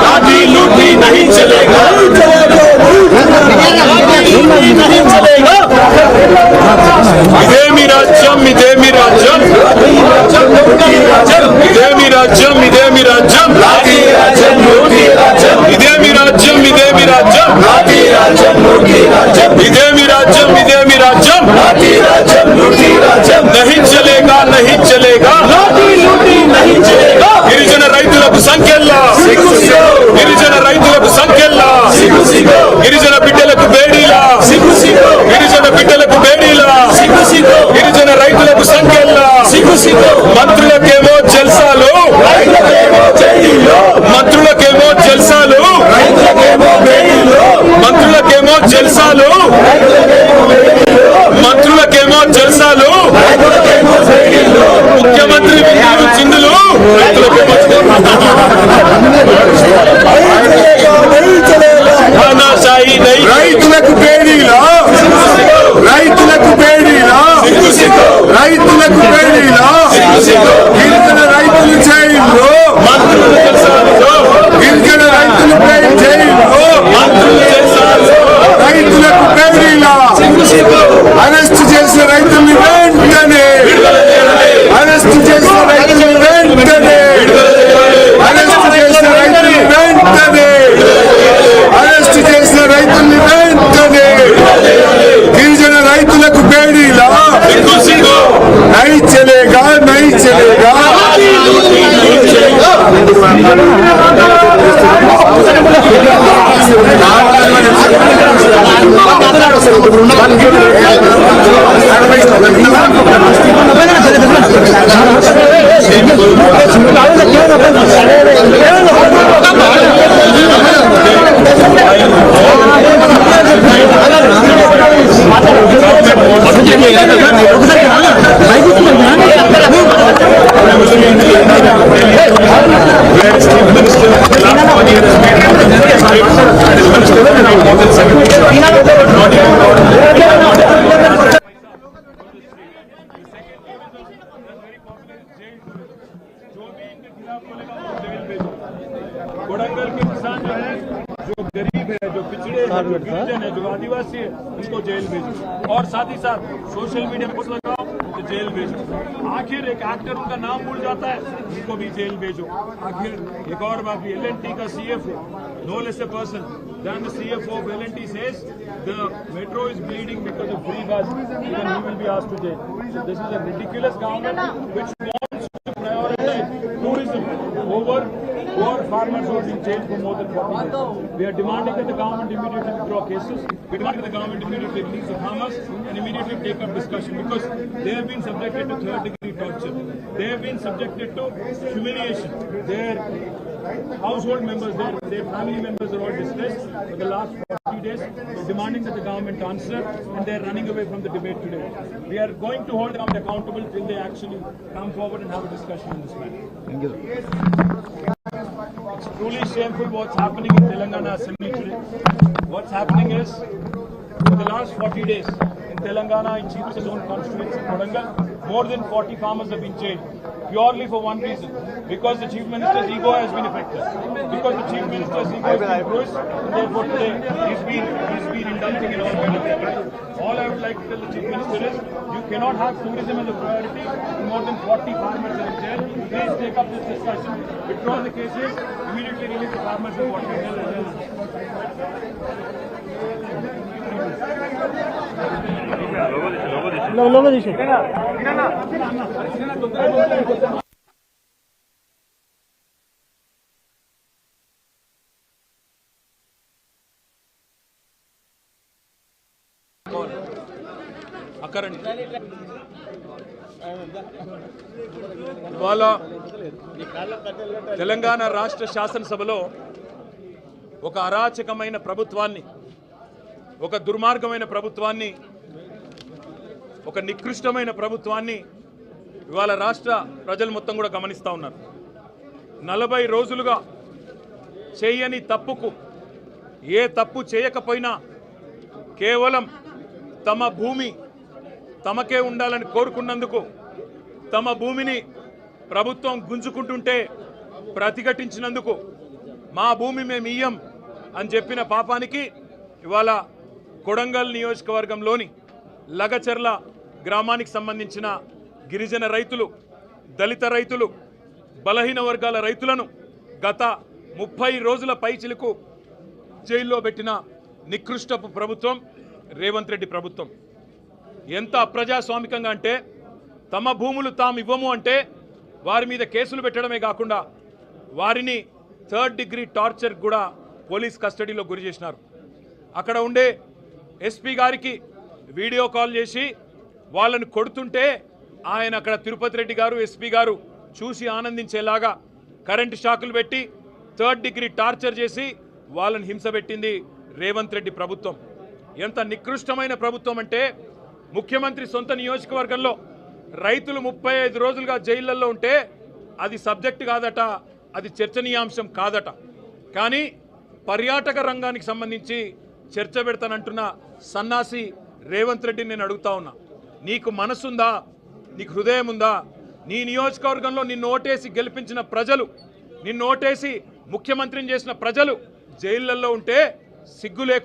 लाठी लूटी नहीं चलेगा, नहीं चलेगा। इदेमी राज्यम, इदेमी राज्यम, इदेमी राज्यम, इदेमी राज्यम, लाठी राज्यम, लूटी राज्यम, इदेमी राज्यम, इदेमी राज्यम, लाठी राज्यम, लूटी राज्यम, इदेमी राज्यम, इदेमी राज्यम, लाठी राज्यम, लूटी राज्यम। नहीं चलेगा, नहीं चलेगा, लाठी लूटी नहीं चलेगा। గిరిజన రైతులకు సంఖ్యల్లా, గిరిజన రైతులకు సంఖ్యల్లా, గిరిజన బిడ్డలకు బేడీలా, గిరిజన బిడ్డలకు బేడీలా, గిరిజన రైతులకు సంఖ్యల్లా, మంత్రులకేమో జల్సాలు, మంత్రులకేమో జల్సాలు, మంత్రులకేమో జల్సాలు, మంత్రులకేమో జల్సాలు, ముఖ్యమంత్రి చిందులు, రైతులకేమో తానాశాయి నై, రైతులకు బేడీలా, రైతులకు బేడీలా, రైతులకు బేడీలా, గిరిజన రైతులు జైల్లో, గిరిజన రైతులు జైల్లో, రైతులకు బేడీలా, అరెస్ట్ చేసిన రైతుల్ని వెంటనే, అరెస్ట్ చేసిన రైతుల్ని వెంటనే, అరెస్ట్ చేసిన రైతుల్ని వెంటనే, అరెస్ట్ చేసిన రైతుల్ని వెంటనే, గిరిజన రైతులకు బేడీలా, నై చలేగా, నై చలేగా। कोडंगल के किसान जो है, जो गरीब है, जो पिछड़े हैं, जो गिरिजन है, जो आदिवासी है, उनको जेल भेजो। और साथ ही साथ सोशल मीडिया पर लगाओ तो जेल भेजो। आखिर एक एक्टर उनका नाम भूल जाता है, उनको भी जेल भेजो। आखिर एक और बात भी, L&T का CFO, no less a person than the CFO of L&T says the metro is bleeding because of free bus, even he will be asked to jail. So this is a ridiculous government which wants to prioritize tourism over poor farmers who have been jailed for more than 40 years. We are demanding that the government immediately withdraw cases. We demand that the government immediately release the farmers and immediately take up discussion, because they have been subjected to third-degree torture. They have been subjected to humiliation. Their household members, their family members are all distressed for the last 40 days. We are demanding that the government answer, and they are running away from the debate today. We are going to hold them accountable till they actually come forward and have a discussion on this matter. Thank you. It's truly shameful what's happening in Telangana Assembly today. What's happening is, for the last 40 days in Telangana, in Chief Minister's own constituency, Kodangal, more than 40 farmers have been jailed, purely for one reason, because the Chief Minister's ego has been affected. Because the Chief Minister's ego has been bruised, and therefore today he's been indulging in all kind of things. All I would like to tell the Chief Minister is, you cannot have tourism as a priority. More than 40 farmers are in jail. Please take up this discussion, withdraw the cases, immediately release the farmers with what we tell them. लोगों दिशे ఇవాళ తెలంగాణ రాష్ట్ర శాసనసభలో ఒక అరాచకమైన ప్రభుత్వాన్ని, ఒక దుర్మార్గమైన ప్రభుత్వాన్ని, ఒక నికృష్టమైన ప్రభుత్వాన్ని ఇవాళ రాష్ట్ర ప్రజలు మొత్తం కూడా గమనిస్తూ ఉన్నారు. 40 రోజులుగా చేయని తప్పుకు, ఏ తప్పు చేయకపోయినా కేవలం తమ భూమి తమకే ఉండాలని కోరుకున్నందుకు తమ భూమిని ప్రభుత్వం గుంజుకుంటుంటే ప్రతిఘటించినందుకు మా భూమి మేము ఇయ్యం అని చెప్పిన పాపానికి ఇవాళ కొడంగల్ నియోజకవర్గంలోని లగచర్ల గ్రామానికి సంబంధించిన గిరిజన రైతులు, దళిత రైతులు, బలహీన వర్గాల రైతులను గత 30 రోజుల పైచిలకు జైల్లో పెట్టిన నికృష్టపు ప్రభుత్వం రేవంత్ రెడ్డి ప్రభుత్వం. ఎంత అప్రజాస్వామికంగా అంటే తమ భూములు తాము ఇవ్వము అంటే వారి మీద కేసులు పెట్టడమే కాకుండా వారిని 3rd డిగ్రీ టార్చర్ కూడా పోలీస్ కస్టడీలో గురి చేసినారు. అక్కడ ఉండే ఎస్పీ గారికి వీడియో కాల్ చేసి వాళ్ళని కొడుతుంటే ఆయన అక్కడ తిరుపతి రెడ్డి గారు, ఎస్పీ గారు చూసి ఆనందించేలాగా కరెంటు షాకులు పెట్టి 3rd డిగ్రీ టార్చర్ చేసి వాళ్ళని హింస పెట్టింది రేవంత్ రెడ్డి ప్రభుత్వం. ఎంత నికృష్టమైన ప్రభుత్వం అంటే ముఖ్యమంత్రి సొంత నియోజకవర్గంలో రైతులు 35 రోజులుగా జైళ్లలో ఉంటే అది సబ్జెక్ట్ కాదట, అది చర్చనీయాంశం కాదట. కానీ పర్యాటక రంగానికి సంబంధించి చర్చ పెడతానంటున్న సన్నాసి రేవంత్ రెడ్డిని నేను అడుగుతా ఉన్నా, నీకు మనసుందా? నీకు హృదయం ఉందా? నీ నియోజకవర్గంలో నిన్ను ఓటేసి గెలిపించిన ప్రజలు, నిన్ను ఓటేసి ముఖ్యమంత్రిని చేసిన ప్రజలు జైళ్లలో ఉంటే సిగ్గు లేకుండా